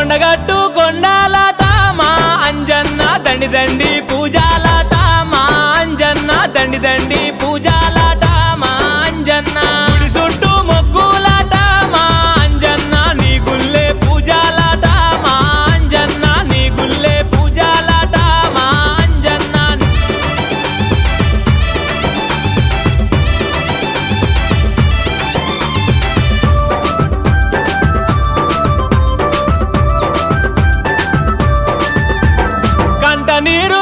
కొండగట్టు కొండాలట మా అంజన్న దండి దండి పూజాలట మా అంజన్న దండి దండి పూజాలట మా అంజన్న గుడి చుట్టూ మొక్కులాట మా అంజన్న నీ గుల్లే పూజాలట మా అంజన్న నీ గుల్లే పూజాలట మా అంజన్న కంట నీరు